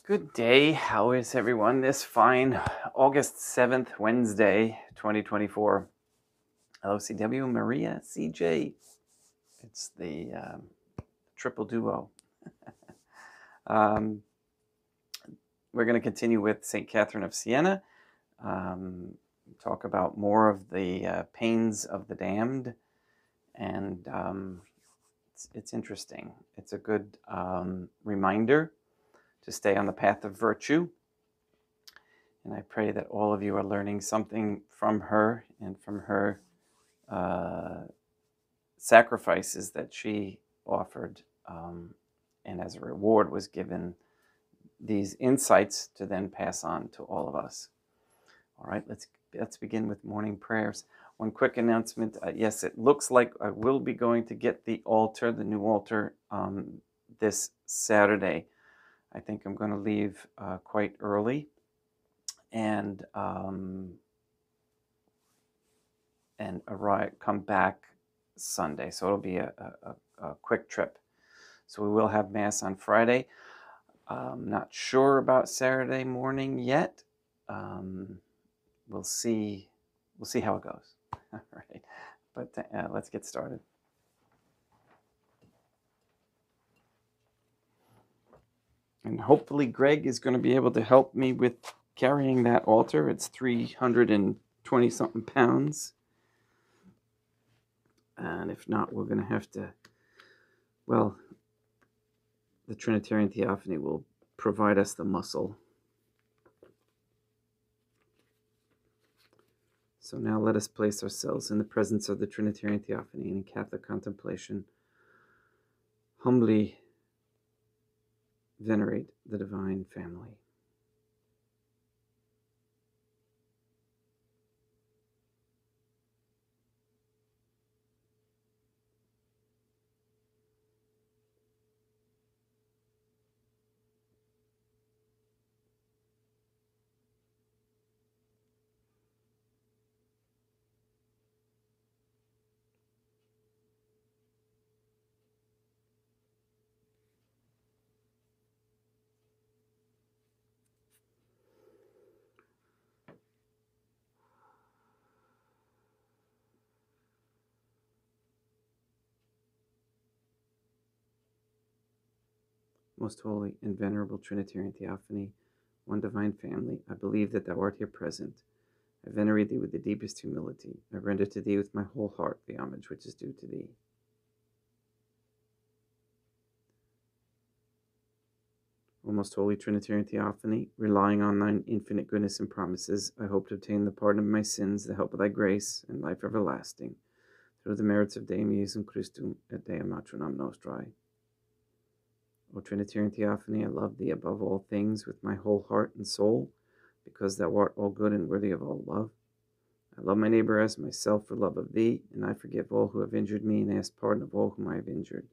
Good day. How is everyone this fine August 7th, Wednesday, 2024? LOCW, Maria, CJ. It's the triple duo. We're going to continue with St. Catherine of Siena. Talk about more of the pains of the damned. And it's interesting. It's a good reminder to stay on the path of virtue. And I pray that all of you are learning something from her and from her sacrifices that she offered. And as a reward was given these insights to then pass on to all of us. All right, let's begin with morning prayers. One quick announcement. Yes, it looks like I will be going to get the altar, the new altar, this Saturday. I think I'm going to leave quite early and come back Sunday. So it'll be a quick trip. So we will have Mass on Friday. Not sure about Saturday morning yet. We'll see how it goes. All right, but let's get started. And hopefully Greg is going to be able to help me with carrying that altar. It's 320 something pounds. And if not, we're going to have to, well, the Trinitarian Theophany will provide us the muscle. So now let us place ourselves in the presence of the Trinitarian Theophany and in Catholic contemplation. Humbly venerate the divine family. Most holy and venerable Trinitarian Theophany, one divine family, I believe that thou art here present. I venerate thee with the deepest humility. I render to thee with my whole heart the homage which is due to thee. O most holy Trinitarian Theophany, relying on thine infinite goodness and promises, I hope to obtain the pardon of my sins, the help of thy grace, and life everlasting, through the merits of Deum Iesum Christum et Dei Matronam Nostrae. O Trinitarian Theophany, I love thee above all things with my whole heart and soul, because thou art all good and worthy of all love. I love my neighbor as myself for love of thee, and I forgive all who have injured me and ask pardon of all whom I have injured.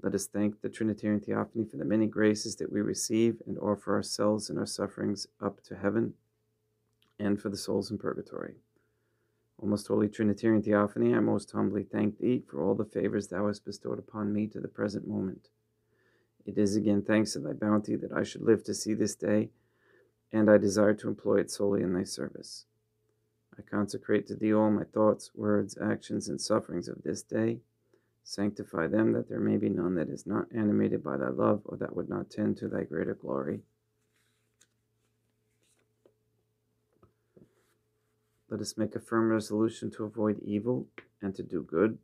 Let us thank the Trinitarian Theophany for the many graces that we receive and offer ourselves and our sufferings up to heaven and for the souls in purgatory. O most holy Trinitarian Theophany, I most humbly thank thee for all the favors thou hast bestowed upon me to the present moment. It is again thanks to thy bounty that I should live to see this day, and I desire to employ it solely in thy service. I consecrate to thee all my thoughts, words, actions, and sufferings of this day. Sanctify them, that there may be none that is not animated by thy love, or that would not tend to thy greater glory. Let us make a firm resolution to avoid evil and to do good.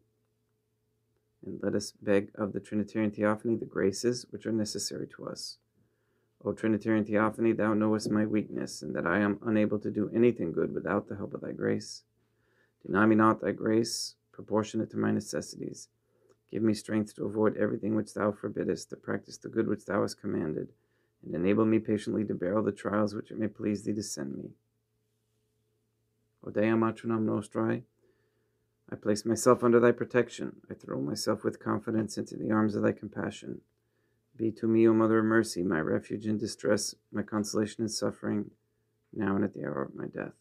And let us beg of the Trinitarian Theophany the graces which are necessary to us. O Trinitarian Theophany, thou knowest my weakness, and that I am unable to do anything good without the help of thy grace. Deny me not thy grace, proportionate to my necessities. Give me strength to avoid everything which thou forbiddest, to practice the good which thou hast commanded, and enable me patiently to bear all the trials which it may please thee to send me. O Deum Matronam Nostrae, I place myself under thy protection. I throw myself with confidence into the arms of thy compassion. Be to me, O Mother of Mercy, my refuge in distress, my consolation in suffering, now and at the hour of my death.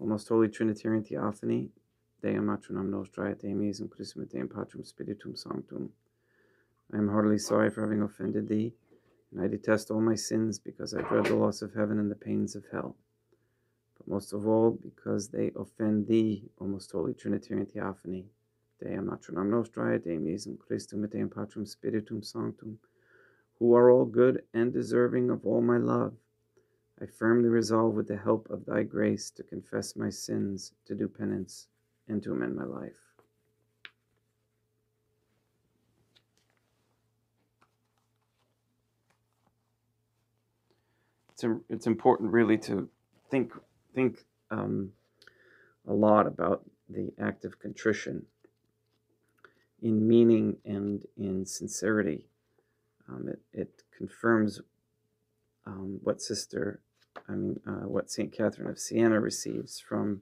O most holy Trinitarian Theophany, Deum matronam nostra et emis in Christum et Deum Patrum Spiritum Sanctum. I am heartily sorry for having offended thee, and I detest all my sins because I dread the loss of heaven and the pains of hell. But most of all, because they offend thee, O most holy Trinitarian Theophany. Deum matronam nostra et emis in Christum et Deum Patrum Spiritum Sanctum, who are all good and deserving of all my love. I firmly resolve with the help of thy grace to confess my sins, to do penance, and to amend my life. It's important really to think a lot about the act of contrition in meaning and in sincerity. It confirms what St. Catherine of Siena receives from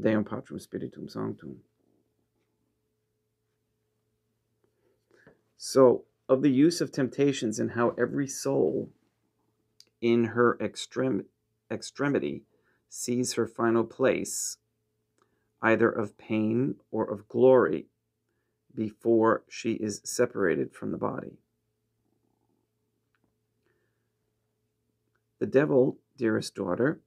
Deum Patrum Spiritum Sanctum. So, of the use of temptations and how every soul in her extremity sees her final place, either of pain or of glory, before she is separated from the body. The devil, dearest daughter,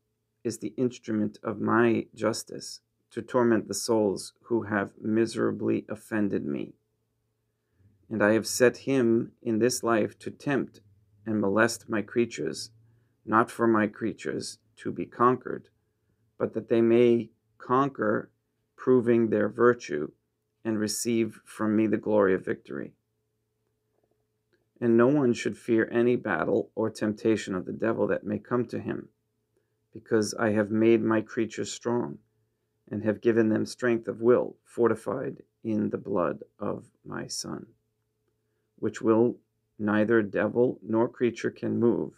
is the instrument of my justice to torment the souls who have miserably offended me. And I have set him in this life to tempt and molest my creatures, not for my creatures to be conquered, but that they may conquer, proving their virtue, and receive from me the glory of victory. And no one should fear any battle or temptation of the devil that may come to him, because I have made my creatures strong, and have given them strength of will, fortified in the blood of my Son, which will neither devil nor creature can move,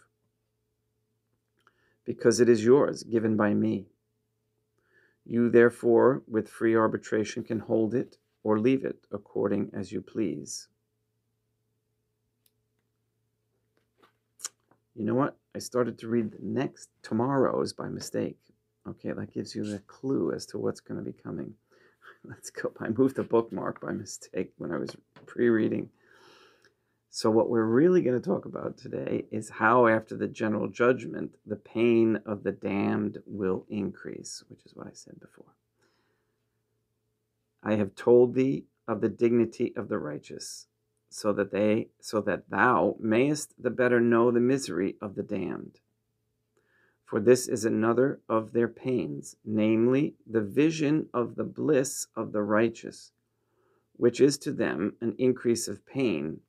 because it is yours, given by me. You, therefore, with free arbitration can hold it or leave it according as you please. You know what? I started to read the next tomorrow's by mistake. Okay, that gives you a clue as to what's going to be coming. Let's go. I moved the bookmark by mistake when I was pre-reading. So what we're really going to talk about today is how after the general judgment, the pain of the damned will increase, which is what I said before. I have told thee of the dignity of the righteous, so that thou mayest the better know the misery of the damned. For this is another of their pains, namely the vision of the bliss of the righteous, which is to them an increase of pain.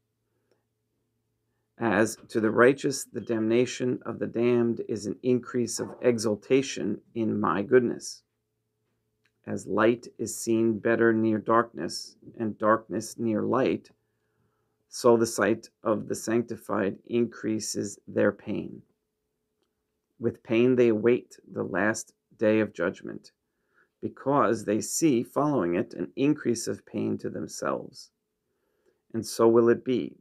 As to the righteous, the damnation of the damned is an increase of exultation in my goodness. As light is seen better near darkness, and darkness near light, so the sight of the sanctified increases their pain. With pain they await the last day of judgment, because they see following it an increase of pain to themselves. And so will it be,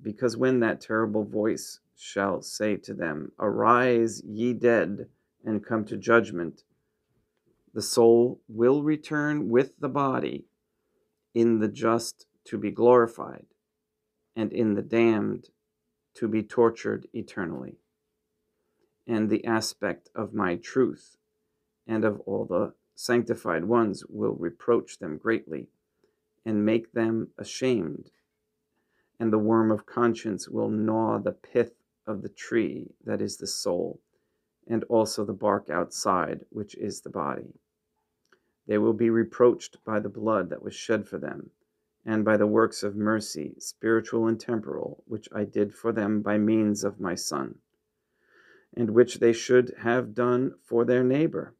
because when that terrible voice shall say to them, Arise, ye dead, and come to judgment, the soul will return with the body in the just to be glorified, and in the damned to be tortured eternally. And the aspect of my truth and of all the sanctified ones will reproach them greatly and make them ashamed. And the worm of conscience will gnaw the pith of the tree, that is the soul, and also the bark outside, which is the body. They will be reproached by the blood that was shed for them, and by the works of mercy, spiritual and temporal, which I did for them by means of my Son, and which they should have done for their neighbor.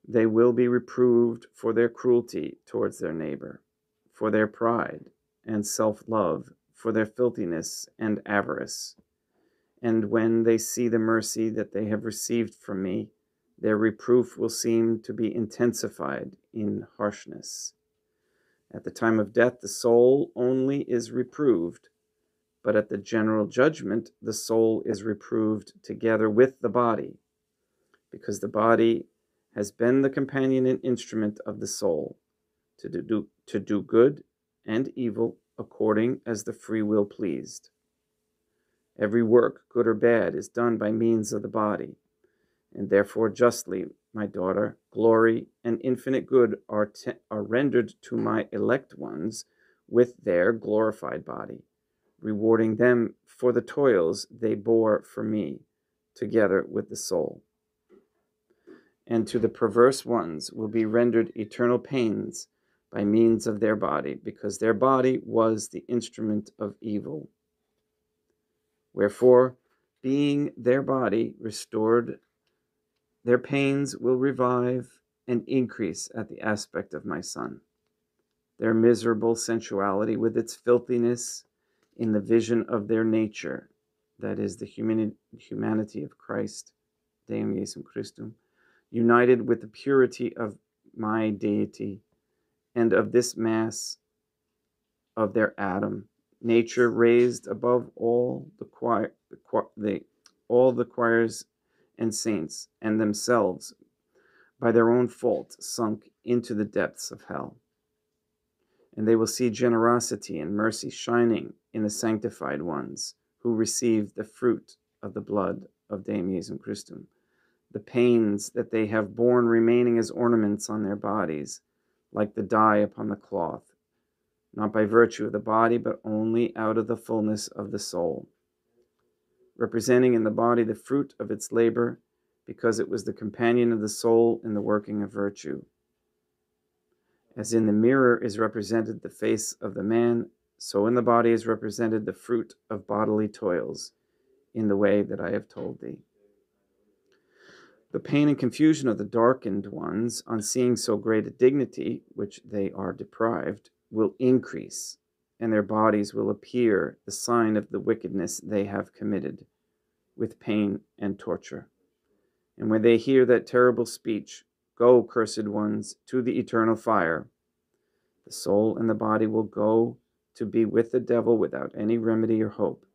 They will be reproved for their cruelty towards their neighbor, for their pride and self-love, for their filthiness and avarice. And when they see the mercy that they have received from me, their reproof will seem to be intensified in harshness. At the time of death, the soul only is reproved, but at the general judgment, the soul is reproved together with the body, because the body has been the companion and instrument of the soul to do good and evil according as the free will pleased. Every work, good or bad, is done by means of the body, and therefore justly, my daughter, glory and infinite good are rendered to my elect ones with their glorified body, rewarding them for the toils they bore for me, together with the soul. And to the perverse ones will be rendered eternal pains by means of their body, because their body was the instrument of evil. Wherefore, being their body restored, their pains will revive and increase at the aspect of my Son. Their miserable sensuality with its filthiness in the vision of their nature, that is, the humanity of Christ, Deum Jesum Christum, united with the purity of my deity, and of this mass of their atom, nature raised above all the choirs and saints, and themselves, by their own fault, sunk into the depths of hell. And they will see generosity and mercy shining in the sanctified ones who receive the fruit of the blood of Deum Jesum Christum, the pains that they have borne remaining as ornaments on their bodies, like the dye upon the cloth, not by virtue of the body, but only out of the fullness of the soul, representing in the body the fruit of its labor, because it was the companion of the soul in the working of virtue. As in the mirror is represented the face of the man, so in the body is represented the fruit of bodily toils, in the way that I have told thee. The pain and confusion of the darkened ones, on seeing so great a dignity, which they are deprived, will increase, and their bodies will appear the sign of the wickedness they have committed, with pain and torture. And when they hear that terrible speech, "Go, cursed ones, to the eternal fire," the soul and the body will go to be with the devil without any remedy or hope,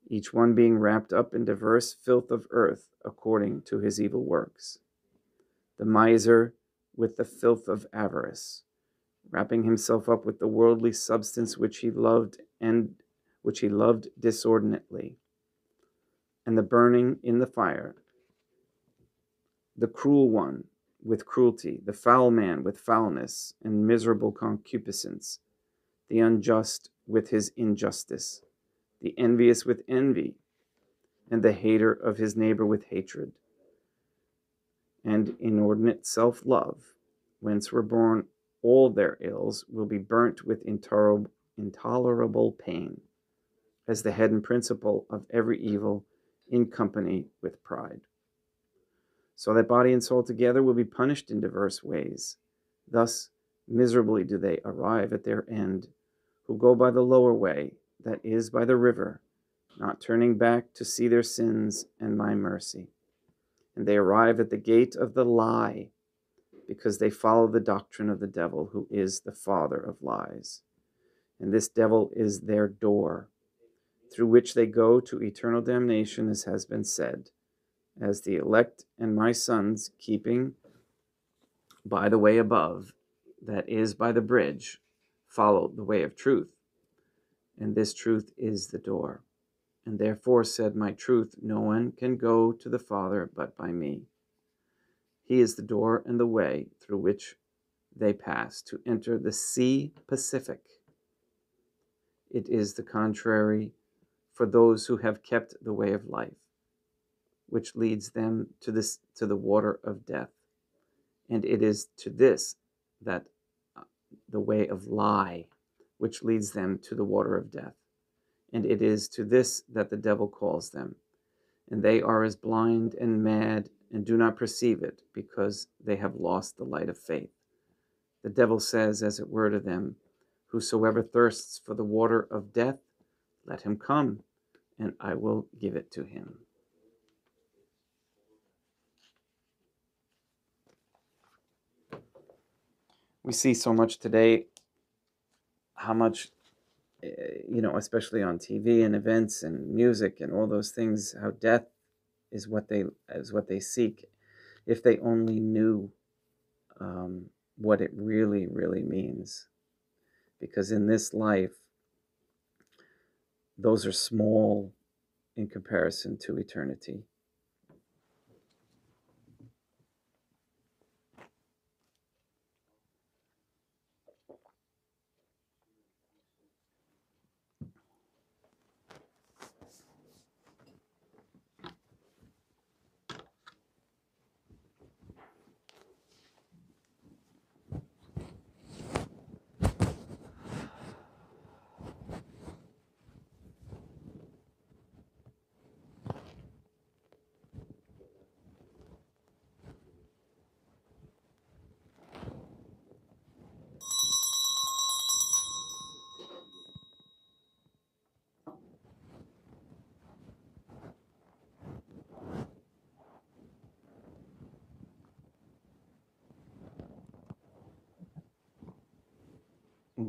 each one being wrapped up in diverse filth of earth according to his evil works. The miser with the filth of avarice, wrapping himself up with the worldly substance which he loved disordinately, and the burning in the fire. The cruel one with cruelty, the foul man with foulness and miserable concupiscence, the unjust with his injustice, the envious with envy, and the hater of his neighbor with hatred, and inordinate self-love, whence were born all their ills, will be burnt with intolerable pain, as the head and principle of every evil, in company with pride. So that body and soul together will be punished in diverse ways. Thus miserably do they arrive at their end, who go by the lower way, that is, by the river, not turning back to see their sins and my mercy. And they arrive at the gate of the lie, because they follow the doctrine of the devil, who is the father of lies. And this devil is their door, through which they go to eternal damnation, as has been said, as the elect and my sons, keeping by the way above, that is, by the bridge, follow the way of truth. And this truth is the door. And therefore said my truth, no one can go to the Father but by me. He is the door and the way through which they pass to enter the sea Pacific. It is the contrary for those who have kept the way of life, which leads them to the water of death. And it is to this that the way of lie, which leads them to the water of death. And it is to this that the devil calls them. And they are as blind and mad and do not perceive it, because they have lost the light of faith. The devil says, as it were, to them, "Whosoever thirsts for the water of death, let him come, and I will give it to him." We see so much today, how much, especially on TV and events and music and all those things, how death is what they seek. If they only knew what it really, really means. Because in this life, those are small in comparison to eternity.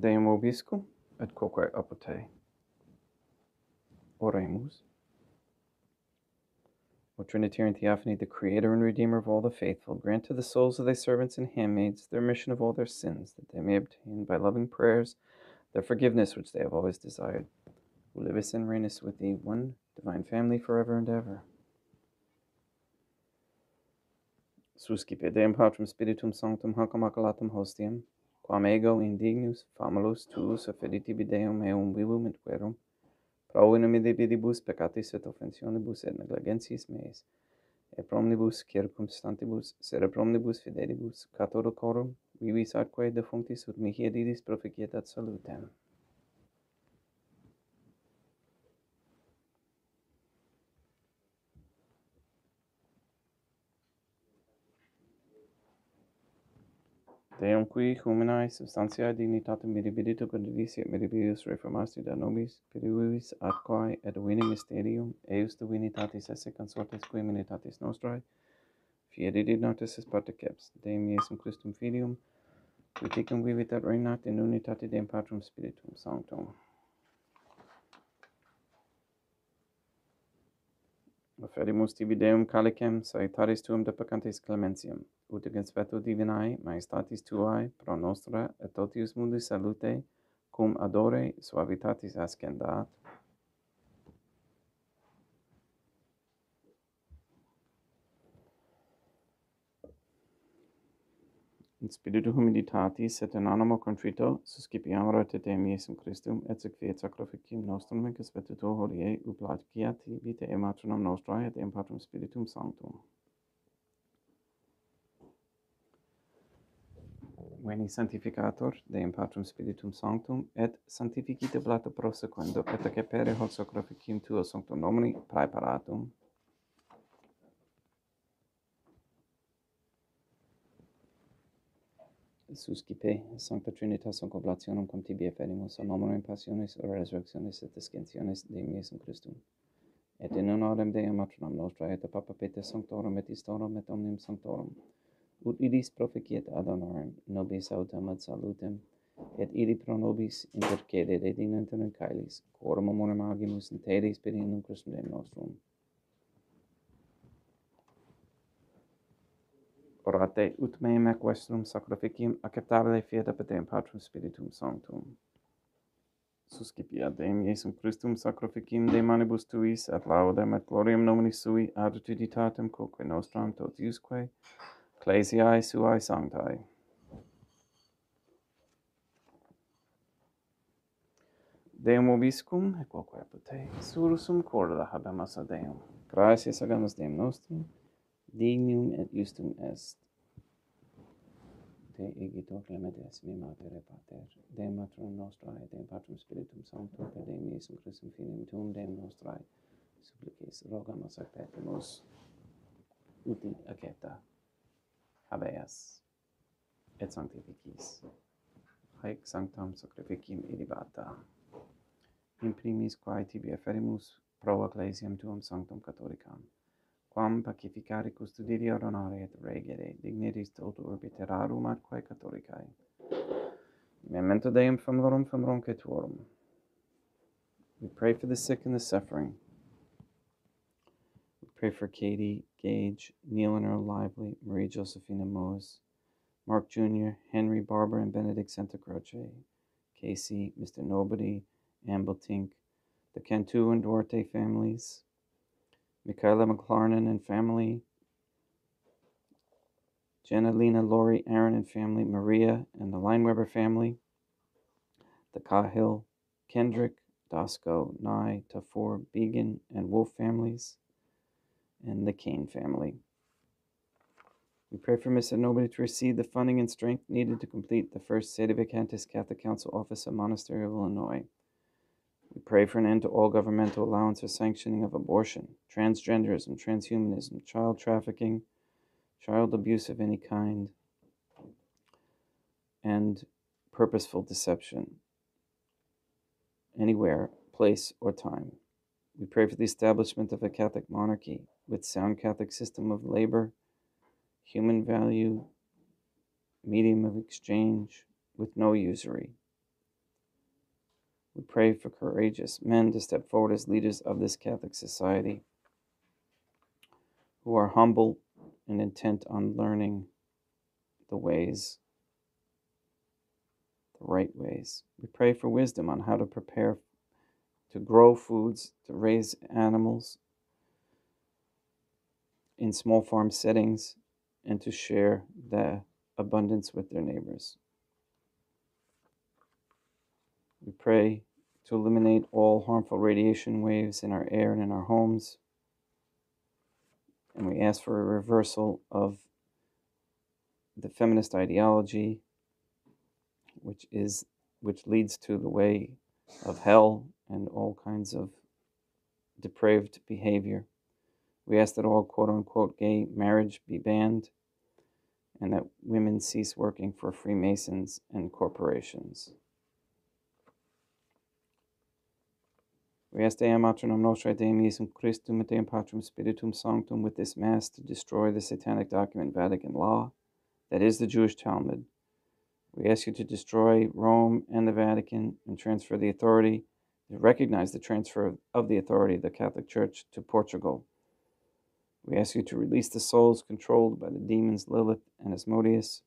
Deum vobiscum et quoque apud te. Oremus. O Trinitarian Theophany, the Creator and Redeemer of all the faithful, grant to the souls of thy servants and handmaids the remission of all their sins, that they may obtain by loving prayers the forgiveness which they have always desired, who livest and reignest with thee, one divine family, forever and ever. Suscipe Deum Patrum Spiritum Sanctum hac immaculatum hostiam, quam ego indignus famulus tuus affiditibi Deum eum vivum et verum, pro in omnibus peccatis et offensionibus et negligentis meis, et promnibus circumstantibus, sed promnibus fidelibus, catholicorum, vivis atque defunctis ut mihi edidis proficietat salutem. Deum qui huminae substantiae dignitatem mirabilitur condivisi et mirabilius reformasti da nobis, perivis atquae et vini mysterium, eius divinitatis esse consortes qui humanitatis nostrae, fieri notis es parteceps, Deum Iesum Christum Filium, qui tecum vivit et regnat in unitate Deum Patrum Spiritum Sanctum. Offerimus tibi Deum calicem, salutaris tuum deprecantis clementiam, ut in conspecto divinae maestatis tuae pro nostra et totius mundus salute, cum adore suavitatis ascendat. In spiritu humilitatis et in animo contrito, suscipiamur te Deum Iesum Christum, et sequiet sacrificium nostrum in conspecto tuo hodie, ut placiat tibi te matronum nostrae et Deum Patrum Spiritum Sanctum. Veni sanctificator Deum Patrum Spiritum Sanctum, et sanctificite blata prosequendo, et accepere hoc sacrificium tuo sanctum nomini praeparatum. Suscipe Sancta Trinitas concoblationem cum tibi efferimus a momento in passionis resurrectionis et ascensionis Deum Iesum Christum. Et in honorem Deum matronam nostrae et Papa Peter Sanctorum et Istorum et omnium Sanctorum, ut idis proficiet ad honorem nobis autem ad salutem, et idi pro nobis intercede redinenter in caelis, quorum amorem agimus in te Spiritum Christum Deum nostrum. Orate ut meum ec vestrum sacrificium acceptabile fiat ab Deum Patrum Spiritum Sanctum. Suscipia Deum Iesum Christum sacrificium de manibus tuis, et laudem et gloriam nominis sui ad utilitatem quoque nostram totiusque, ecclesiae suae sanctae. Deum vobiscum, et quoque apud te, surusum corda habemus a Deum. Gratias agamus Deum nostrum, dignum et justum est. Te igitur clementes mi mater pater, Deum matronum nostrae, Deum Patrum Spiritum Sanctum, per Deum Iesum Christum Filium tuum, Deum nostrae, supplices, rogamus ac petimus, uti accepta, habeas, et sanctificis. Haec sanctam sacrificium ilibata. In primis quae tibi afferimus pro ecclesiam tuum sanctum catholicam, quam pacificare custodire ordinare et regere dignitis toto urbi terrarum atque catholicae. Memento Deum femorum tuorum. We pray for the sick and the suffering. We pray for Katie, Gage, Neil and Earl Lively, Marie Josephina Mose, Mark Jr., Henry, Barbara, and Benedict Santa Croce, Casey, Mr. Nobody, Ambletink, the Cantu and Duarte families, Michaela McLarnon and family, Jenna, Lena, Lori, Aaron and family, Maria and the Lineweber family, the Cahill, Kendrick, Dosco, Nye, Tafor, Began, and Wolf families, and the Kane family. We pray for Mr. Nobody to receive the funding and strength needed to complete the first Sedevacantist Catholic Council office at Monastery of Illinois. We pray for an end to all governmental allowance or sanctioning of abortion, transgenderism, transhumanism, child trafficking, child abuse of any kind, and purposeful deception, anywhere, place, or time. We pray for the establishment of a Catholic monarchy with sound Catholic system of labor, human value, medium of exchange, with no usury. We pray for courageous men to step forward as leaders of this Catholic society, who are humble and intent on learning the ways, the right ways. We pray for wisdom on how to prepare to grow foods, to raise animals in small farm settings, and to share the abundance with their neighbors. We pray to eliminate all harmful radiation waves in our air and in our homes. And we ask for a reversal of the feminist ideology, which leads to the way of hell and all kinds of depraved behavior. We ask that all quote-unquote gay marriage be banned, and that women cease working for Freemasons and corporations. We ask Deum Matronum Nostrae, Deum Iesum Christum, et Deum Patrum Spiritum Sanctum, with this Mass to destroy the satanic document Vatican Law, that is the Jewish Talmud. We ask you to destroy Rome and the Vatican and transfer the authority, to recognize the transfer of the authority of the Catholic Church to Portugal. We ask you to release the souls controlled by the demons Lilith and Asmodeus,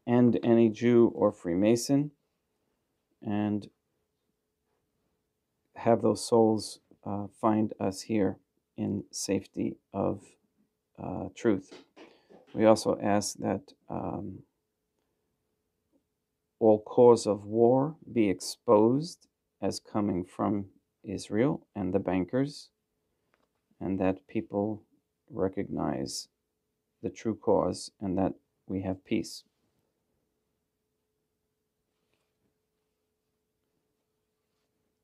and any Jew or Freemason, and have those souls find us here in safety of truth. We also ask that all cause of war be exposed as coming from Israel and the bankers, and that people recognize the true cause and that we have peace.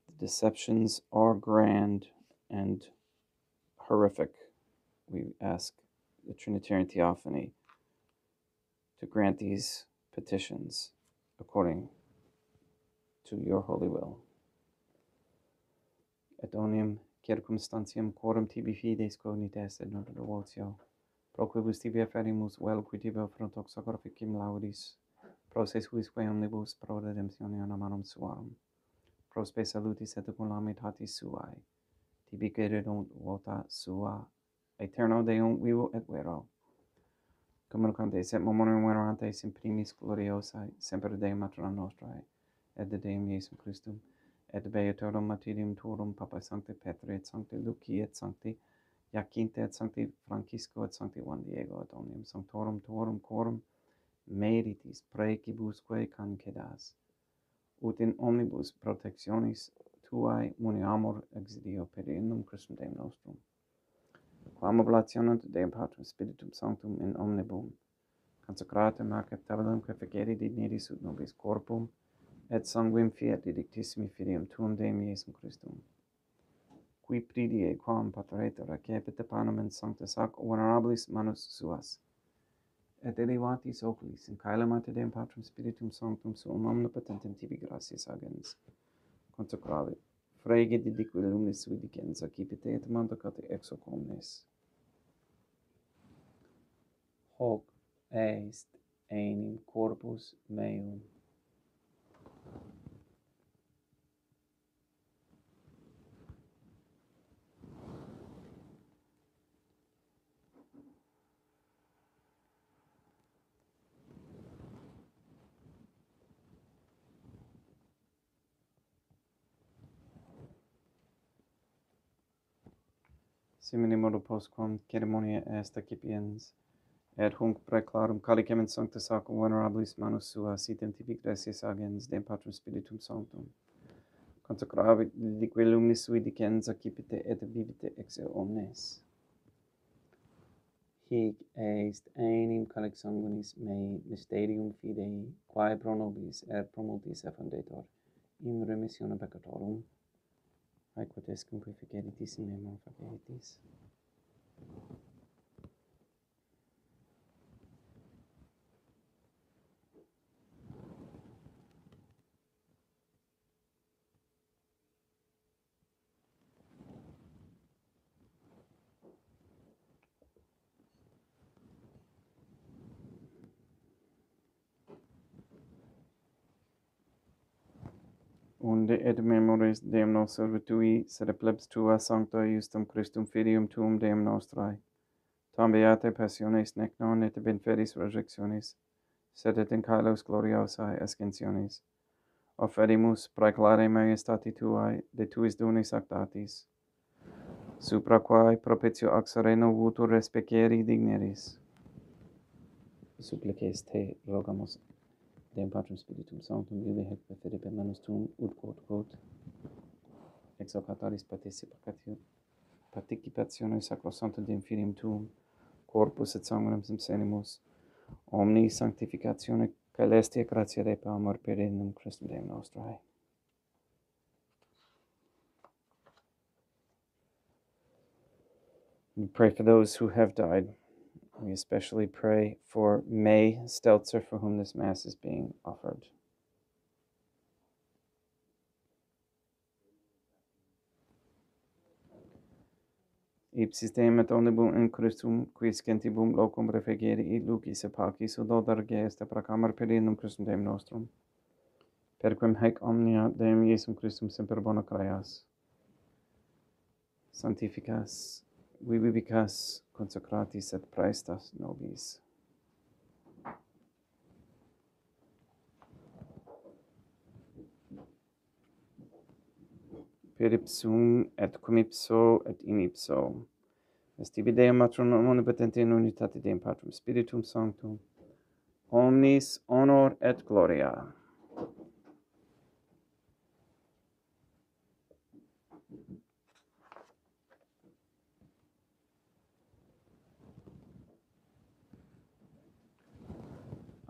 The deceptions are grand and horrific. We ask the Trinitarian Theophany to grant these petitions according to your holy will. Et omnium circumstantiam quorum tibi fides cognites et non devotio, pro quibus tibi afferimus vel qui tibi frontox sacrificim laudis, pro se suisque omnibus pro redemptione anamarum suarum, pro spe salutis et calamitatis suae, tibi quererunt vota sua, aeterno Deum vivo et vero, communicantes et memoriam venerantes in primis gloriosae, semper Deum Matrona Nostrae, et de Deum Iesum Christum, et beatorum martyrium tuorum, Papa Sancti Petri, et Sancti Luci, et Sancti Jacinta, et Sancti Francisco, et Sancti Juan Diego, et omnium sanctorum tuorum quorum meritis praecibusque cancedas, ut in omnibus protectionis tuae muniamur exilio per innum Christum Deum nostrum. Quam oblationem Deum Patrum Spiritum Sanctum in omnibus consecratum acceptabilum quae dignitis ut nobis corpum et sanguinem fiat didictissimi filium tuum Deum Iesum Christum, qui pridie quam patrator recepit panem in sanctus ac venerabilis manus suas, et elevatis oculis in caelum ante Deum Patrum Spiritum Sanctum suum omnipotentem tibi gratias agens, consecravit, frege didique lumis vidigens, accipite et mandacate ex hoc omnes. Hoc est enim corpus meum. simile modo postquam ceremonia est accipiens, et hunc praeclarum calicem in sancta sacrum venerabilis manus sua sitem tibi gratias agens Deum Patrum Spiritum Sanctum, consecravit lique luminis sui dicens accipite et vivite ex eo omnes. Hic est enim calix sanguinis mei mysterium fidei, quae pro nobis et pro multis effundetur, in remissione peccatorum, aequo tescum purificeritis in memor faceritis. Unde et memoris Deum nos servitui, sed plebs tua sancta justum Christum filium tuum Deum nostrae, tam beate passiones nec non et benfedis resurrectionis, sed et in caelos gloriosae ascensionis, offerimus praeclare maiestati tuae de tuis donis actatis, supra quae propitio ac sereno vutur respeceri digneris. Supplices te rogamus Deum Patrum Spiritum Sanctum ibi hec per fide per manus tuum ut quod ex hoc autaris participatione sacrosanctum Deum Filium tuum, corpus et sanguinem subsenimus, omni sanctificatione caelestia gratia Dei amor per in Christum Deum nostrae. We pray for those who have died. We especially pray for May Stelzer, for whom this Mass is being offered. Ipsis Deum et omnibus in Christum, quis gentibum locum refegeri et lucis et pacis, ut odarge est proclamar per in Christum Deum nostrum. Perquem haec omnia Deum Iesum Christum semper bona creas. Sanctificas, vivibicas, consecratis et praestas nobis. Per ipsum et cum ipso et in ipso. Est tibi Deum Matron omnipotente in unitate Deum Patrum Spiritum Sanctum, omnis honor et gloria.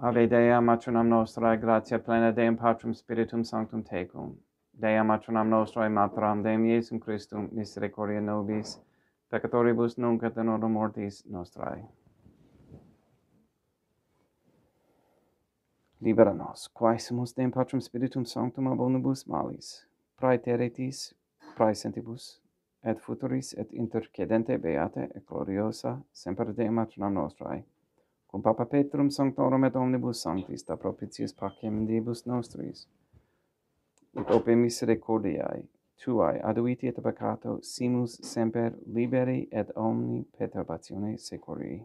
Ave Dea, Matronam Nostrae, gratia plena Deum Patrum Spiritum Sanctum tecum. Dea Matronam Nostrae, Materam Deum Iesum Christum, misericordia nobis, peccatoribus nunc et in hora mortis nostrae. Libera nos, quae sumus Deum Patrum Spiritum Sanctum ab omnibus malis, praeteritis, praesentibus, et futuris et intercedente beate et gloriosa, semper Deum Matronam Nostrae, cum Papa Petrum Sanctorum et omnibus sanctis, da propitiis pacem in diebus nostris, ut ope misericordiae tuae aduiti et peccato simus semper liberi et omni perturbatione securi.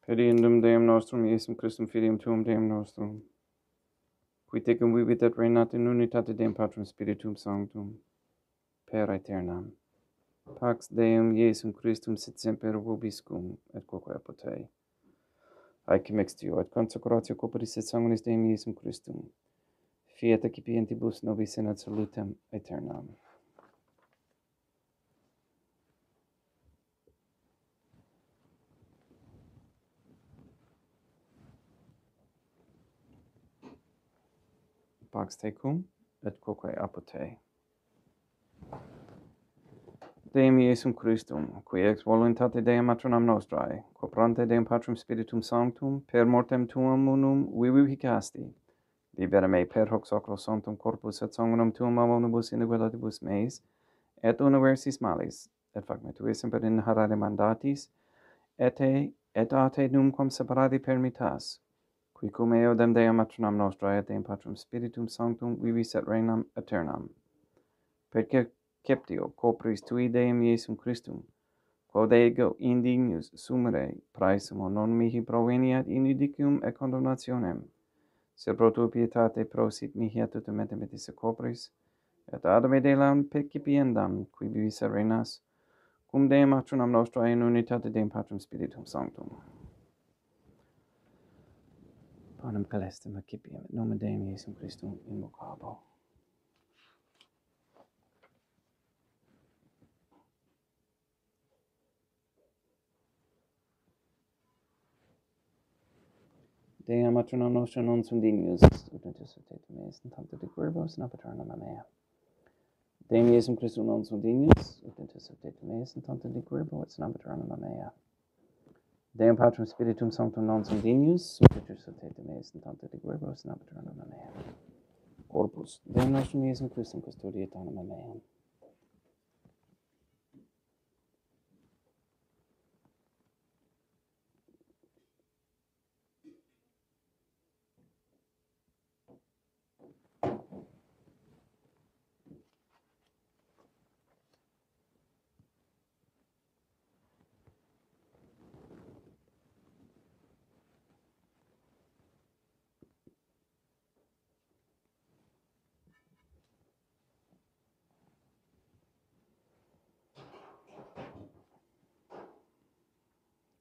Pediendum Deum nostrum Iesum Christum Filium tuum Deum nostrum, qui tecum vivit et reinat in unitate Deum Patrum Spiritum Sanctum, per aeternam. Pax Deum Iesum Christum sit semper vobiscum et quoque apud te. Aecum extio et consecratio corporis et sanguinis Deum Iesum Christum, fiat accipientibus nobis in ad salutem aeternam. Pax tecum et quoque apud te. Deum Iesum Christum, qui ex voluntate Deum Matronam Nostrae, quoprante Deum Patrum Spiritum Sanctum, per mortem tuum unum vivicasti, libera me per hoc sacrosanctum corpus et sanguinem tuum ab omnibus iniquitatibus meis, et universis malis, et fac me tui semper in harare mandatis, et a te numquam separati permittas, qui cum eo dem Deum Matronam Nostrae et Deum Patrum Spiritum Sanctum vivis et regnam aeternam. Perque ceptio corporis tui Deum Iesum Christum, quod ego indignus sumere praesimo non mihi proveniat injudicium et condemnationem, sed pro tua pietate prosit mihi et tutum metis copris, et ad me delam percipiendam, qui vivi serenas, cum Deum Patronum nostro in unitate Deum Patrum Spiritum Sanctum. Panem calestem accipiem, et nomen Deum Iesum Christum invocabo. Deum Patronum nostrum non sum dignus, ut intercedete meis in tanto de queribus in paternum mea. Deum Iesum Christum non sum dignus, ut intercedete meis in tanto de queribus in paternum mea. Deum Patrum Spiritum Sanctum non sum dignus, ut intercedete meis in tanto de queribus in paternum mea. Corpus Deum nostrum Iesum Christum custodiet anima meam.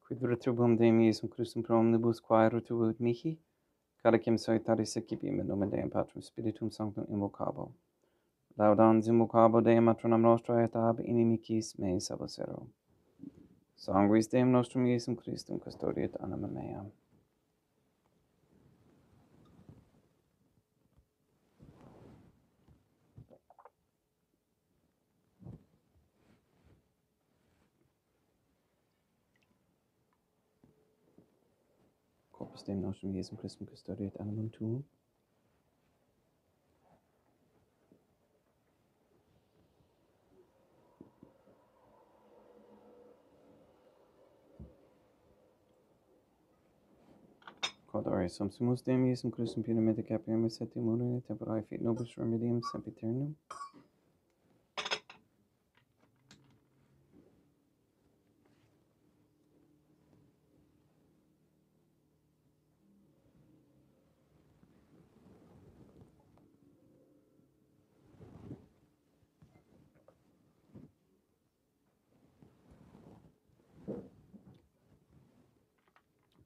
Quid retrubum Deum Iesum Christum pro omnibus quae retribuit mihi, cadacem solitaris accipiem in nomen Deum Patrum Spiritum Sanctum invocabo. Laudans invocabo Deum Patronum nostro et ab inimicis mei salvacero. Sanguis Deum nostrum Iesum Christum custodiet anima meam. Corpus Deum nostrum Iesum Christum custodiet animum tuum. Quod ore sumus Deum Iesum Christum punamente capiamus et immune temporae fit nobis remedium sempiternum.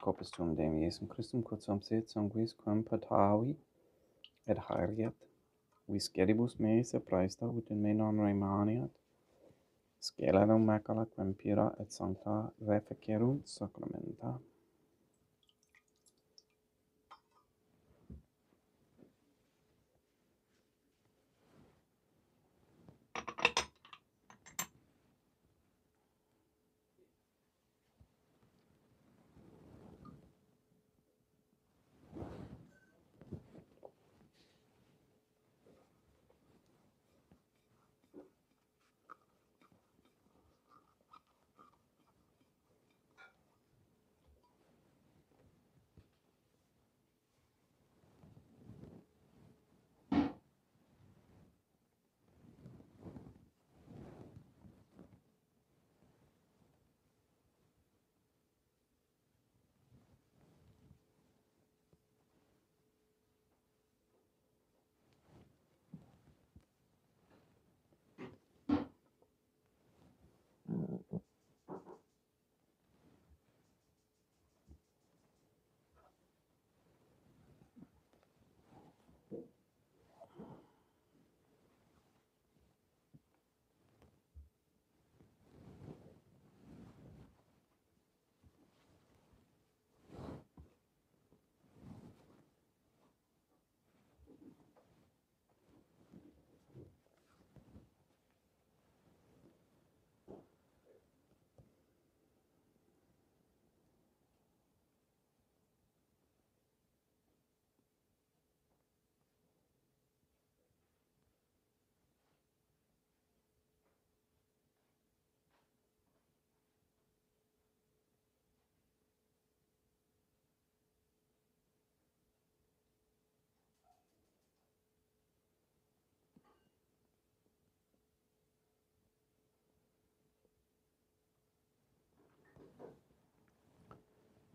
Corpus tuum Deum Iesum Christum quod sumpsit sanguis quam patavi et haeriat, visceribus meis et praesta ut in me non remaniat, scelerum macula quam pura et sancta refecerunt sacramenta.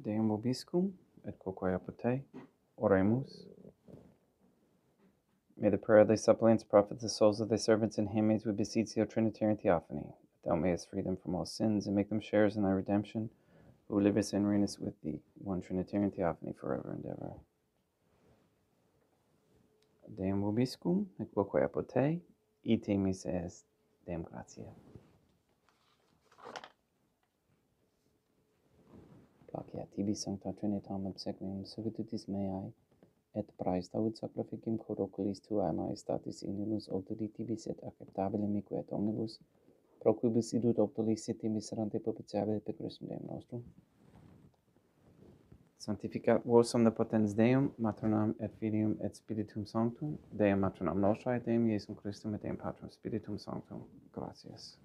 Deum vobiscum, et quoque apud. Oremus. May the prayer of thy suppliants profit the souls of thy servants and handmaids, we beseech thee, O Trinitarian Theophany, that thou mayest free them from all sins and make them sharers in thy redemption, who livest and reignest with thee, one Trinitarian Theophany, forever and ever. Deum vobiscum, et quoque apud te, ite mise est Deum gratia. Placia tibi sancta Trinitam obsequium succitus meae, et praestaud sacrificium cor oculis tuae maestatis inunus alteri tibis et acceptabile mique et omnibus, pro quibus idut optoli siti miserante propitiabile per Christum Deum nostrum. Sanctificat vos omnipotens Deum, Matronam et Filium et Spiritum Sanctum, Deum Matronam Nostrae, Deum Iesum Christum et Deum Patrum Spiritum Sanctum. Gratias.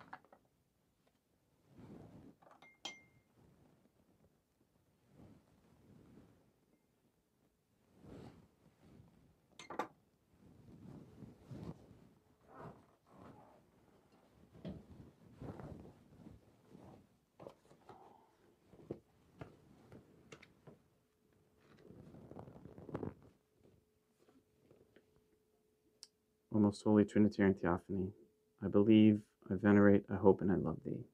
O most holy Trinitarian Theophany, I believe, I venerate, I hope, and I love thee.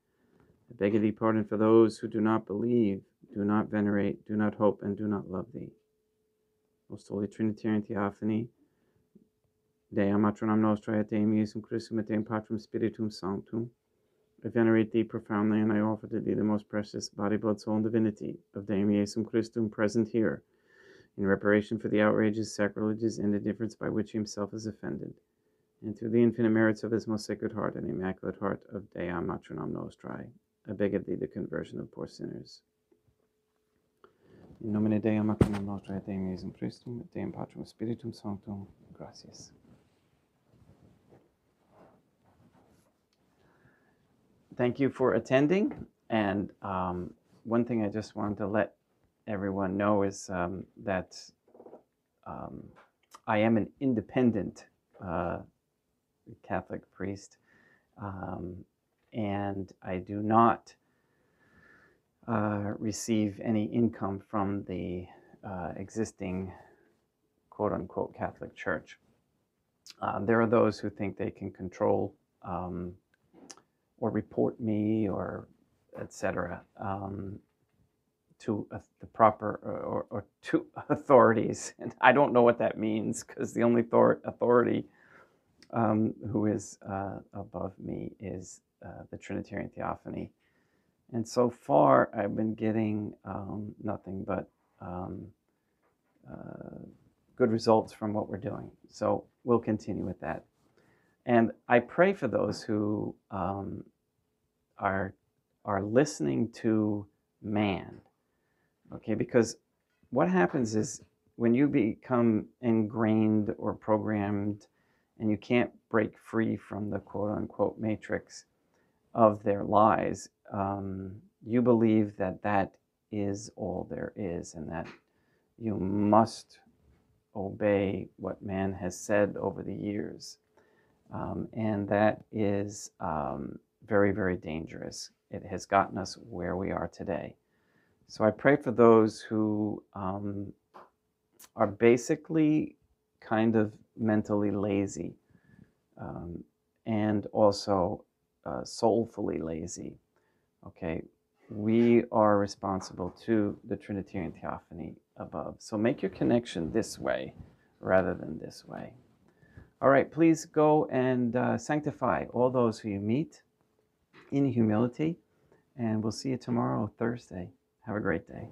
I beg of thee pardon for those who do not believe, do not venerate, do not hope, and do not love thee. Most holy Trinitarian Theophany, Deum Matronam Nostrae, et Deum Iesum Christum, et Deum Patrum Spiritum Sanctum, I venerate thee profoundly, and I offer to thee the most precious body, blood, soul, and divinity of Deum Iesum Christum present here, in reparation for the outrages, sacrileges, and indifference by which he himself is offended, and through the infinite merits of his most sacred heart and immaculate heart of Deum Matronam Nostrae, I beg of thee the conversion of poor sinners. In nomine Deum Matronam Nostrae, Deum Iesum Christum, et Deum Patrum Spiritum Sanctum. Gratias. Thank you for attending, and one thing I just wanted to let everyone know is that I am an independent Catholic priest, and I do not receive any income from the existing quote-unquote Catholic Church. There are those who think they can control or report me or etc. To the proper or to authorities, and I don't know what that means, because the only authority who is above me is the Trinitarian Theophany, and so far I've been getting nothing but good results from what we're doing. So we'll continue with that, and I pray for those who are listening to man. Okay, because what happens is when you become ingrained or programmed and you can't break free from the quote-unquote matrix of their lies, you believe that that is all there is, and that you must obey what man has said over the years. And that is very, very dangerous. It has gotten us where we are today. So I pray for those who are basically kind of mentally lazy, and also soulfully lazy. Okay, we are responsible to the Trinitarian Theophany above. So make your connection this way rather than this way. All right, please go and sanctify all those who you meet in humility, and we'll see you tomorrow, Thursday. Have a great day.